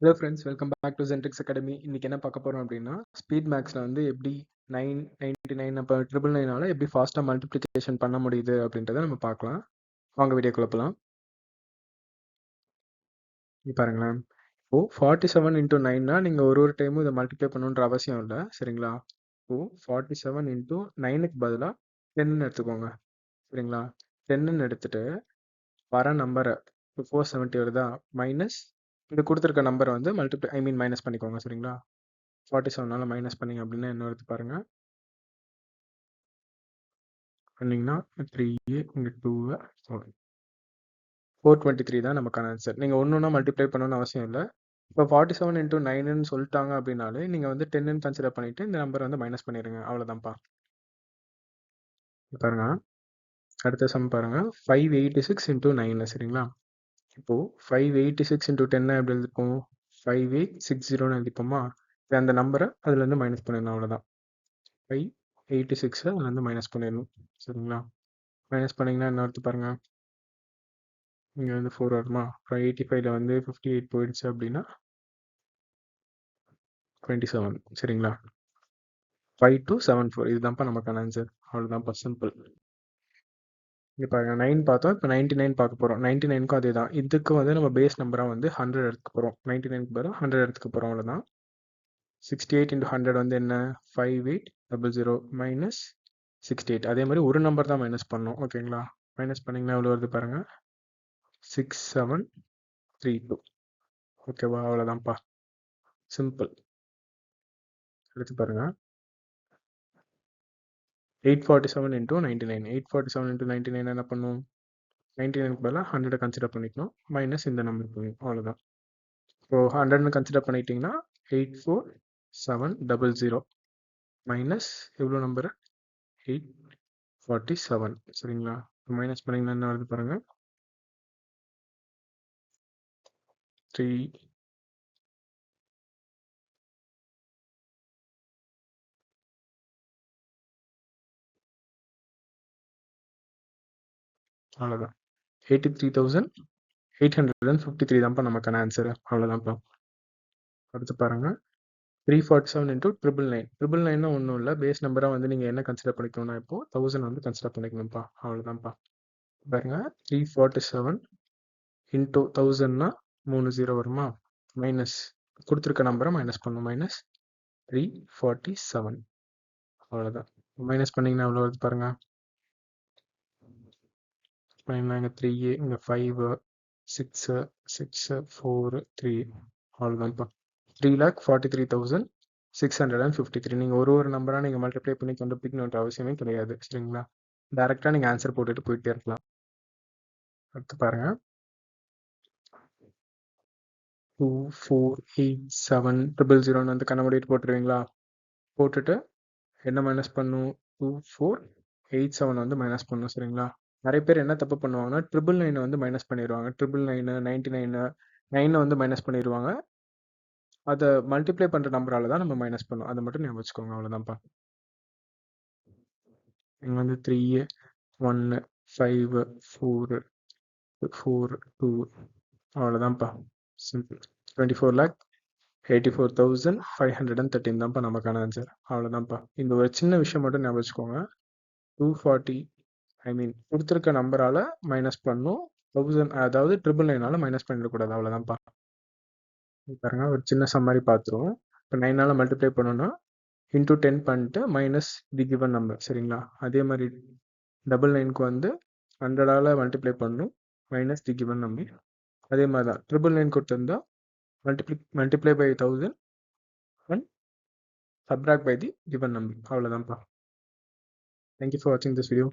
Hello friends, welcome back to Gentrix academy. இன்னைக்கு என்ன பார்க்க போறோம் அப்படின்னா, ஸ்பீட் மேக்ஸில் வந்து எப்படி 999 அப்போ 999 எப்படி ஃபாஸ்ட்டாக மல்டிப்ளிகேஷன் பண்ண முடியுது அப்படின்றத நம்ம பார்க்கலாம். வாங்க வீடியோக்குள்ள போகலாம். இங்கே பாருங்களேன், இப்போ 47 இன்டூ 9னா நீங்கள் ஒரு டைமும் இதை மல்டிப்ளை பண்ணணுன்ற அவசியம் இல்லை, சரிங்களா? இப்போ 47 இன்டூ 9க்கு பதிலாக 10ன்னு எடுத்துக்கோங்க, சரிங்களா? 10ன்னு எடுத்துட்டு வர நம்பரை இப்போ 470 வருதா, மைனஸ் இது கொடுத்துருக்க நம்பரை வந்து மைனஸ் பண்ணிக்கோங்க, சரிங்களா? 47 மைனஸ் பண்ணிங்க அப்படின்னா என்ன வருது பாருங்க. பண்ணிங்கன்னா 3 இங்கே 2 423 தான் நமக்கான ஆன்சர். நீங்கள் ஒன்று மல்டிப்ளை பண்ணணும்னு அவசியம் இல்லை. இப்போ 47 இன்டூ 9ன்னு சொல்லிட்டாங்க அப்படின்னாலே நீங்கள் வந்து 10ன்னு கன்சிடர் பண்ணிட்டு இந்த நம்பர் வந்து மைனஸ் பண்ணிடுங்க, அவ்வளோதான்ப்பா. பாருங்க, அடுத்த சம் பாருங்க. 586 இன்டூ 9, சரிங்களா? இப்போ 586 இன்டூ 10 எப்படி எழுதிப்போம்? 5860 எழுதிப்போமா? அந்த நம்பரை அதுலேருந்து மைனஸ் பண்ணிடணும், அவ்வளோதான். 586 அதுலேருந்து மைனஸ் பண்ணிடணும், சரிங்களா? மைனஸ் பண்ணிங்கன்னா என்ன அடுத்து பாருங்க, இங்கே வந்து 4 வருமா? அப்புறம் 85ல் வந்து 58 போயிடுச்சு அப்படின்னா 27, சரிங்களா? 5274 இதுதான்ப்பா நமக்கான ஆன்சர், அவ்வளோதான்ப்பா, சிம்பிள். இங்கே பாருங்க, 9 பார்த்தோம், இப்போ 99 பார்க்க போகிறோம். 99க்கும் அதே தான். இதுக்கு வந்து நம்ம பேஸ் நம்பராக வந்து 100 எடுத்துக்க போகிறோம். 99க்கு பதிலாக 100 எடுத்துக்க போகிறோம், அவ்வளோதான். 68 இன்டூ 100 வந்து என்ன? 5800 மைனஸ் 68. அதே மாதிரி ஒரு நம்பர் தான் மைனஸ் பண்ணோம், ஓகேங்களா? மைனஸ் பண்ணிங்கன்னா எவ்வளோ வருது பாருங்க, 6732. ஓகேவா? அவ்வளோதான்ப்பா, சிம்பிள். எடுத்து பாருங்க, 847 இன்டூ 99. 847 இன்டூ 99 என்ன பண்ணும்? 99க்கு பதிலாக 100 கன்சிடர் பண்ணிக்கணும், மைனஸ் இந்த நம்பர் பண்ணும், அவ்வளோதான். ஸோ 100ன்னு கன்சிடர் பண்ணிட்டீங்கன்னா 84700 மைனஸ் எவ்வளோ நம்பரு? 847, சரிங்களா? மைனஸ் பண்ணிங்கன்னா என்ன வருது பாருங்க, 3. அவ்வளோதான், 83,853 தான்ப்பா நமக்கான ஆன்சரு, அவ்வளோதான்ப்பா. அடுத்து பாருங்க, 347 இன்டூ 999. 999 ஒன்றும் இல்லை, பேஸ் நம்பராக வந்து நீங்கள் என்ன கன்சிடர் பண்ணிக்கணும்னா இப்போ 1000 வந்து கன்சிடர் பண்ணிக்கணும்ப்பா, அவ்வளோதான்ப்பா. பாருங்க, 347 இன்டூ 1000னா 30 வருமா? மைனஸ் கொடுத்துருக்க நம்பரை மைனஸ் பண்ணும், மைனஸ் 347, அவ்வளோதான். மைனஸ் பண்ணிங்கன்னா எவ்வளோ வருது பாருங்க, இங்கே 3, இங்கே 5, 6, 6, 4, 3, அவ்வளோதான்ப்பா. 3,43,653. நீங்கள் ஒரு நம்பராக நீங்கள் மல்டிப்ளை பண்ணி கண்டுபிடிக்கணுன்ற அவசியமே கிடையாது, சரிங்களா? டேரெக்டாக நீங்கள் ஆன்சர் போட்டுட்டு போயிட்டே இருக்கலாம். அடுத்து பாருங்க, 2487000 வந்து கண்ண போட்டுருவீங்களா? போட்டுட்டு என்ன மைனஸ் பண்ணும்? 2487 வந்து மைனஸ் பண்ணும், சரிங்களா? நிறைய பேர் என்ன தப்பு பண்ணுவாங்கன்னா 999 வந்து மைனஸ் பண்ணிடுவாங்க. 999, 99, 9 வந்து மைனஸ் பண்ணிடுவாங்க. அதை மல்டிப்ளை பண்ணுற நம்பரால தான் நம்ம மைனஸ் பண்ணோம், அதை மட்டும் ஞாபகம் வச்சுக்கோங்க, அவ்வளோதான்ப்பா. இங்கே வந்து 3, 1, 5, 4, 4, 2, அவ்வளோதான்ப்பா, சிம்பிள். 24,84,513 தான்ப்பா நமக்கான ஆன்சர், அவ்வளோதான்ப்பா. இந்த ஒரு சின்ன விஷயம் மட்டும் ஞாபகம் வச்சுக்கோங்க. 240 கொடுத்துருக்க நம்பரால் மைனஸ் பண்ணும், 1000 அதாவது 999 மைனஸ் பண்ணிடக்கூடாது, அவ்வளோதான்ப்பா. பாருங்க, ஒரு சின்ன சம்மரி பார்த்துருவோம். இப்போ 9 மல்டிப்ளை பண்ணோன்னா இன்டூ 10 பண்ணிட்டு மைனஸ் தி கிவன் நம்பர், சரிங்களா? அதே மாதிரி 999க்கு வந்து 100 மல்டிப்ளை பண்ணணும், மைனஸ் தி கிவன் நம்பர். அதே மாதிரி தான் 999 கொடுத்துருந்தா multiply by 1000 and subtract by the given number, அவ்வளோதான்ப்பா. தேங்க்யூ ஃபார் வாட்சிங் திஸ் வீடியோ.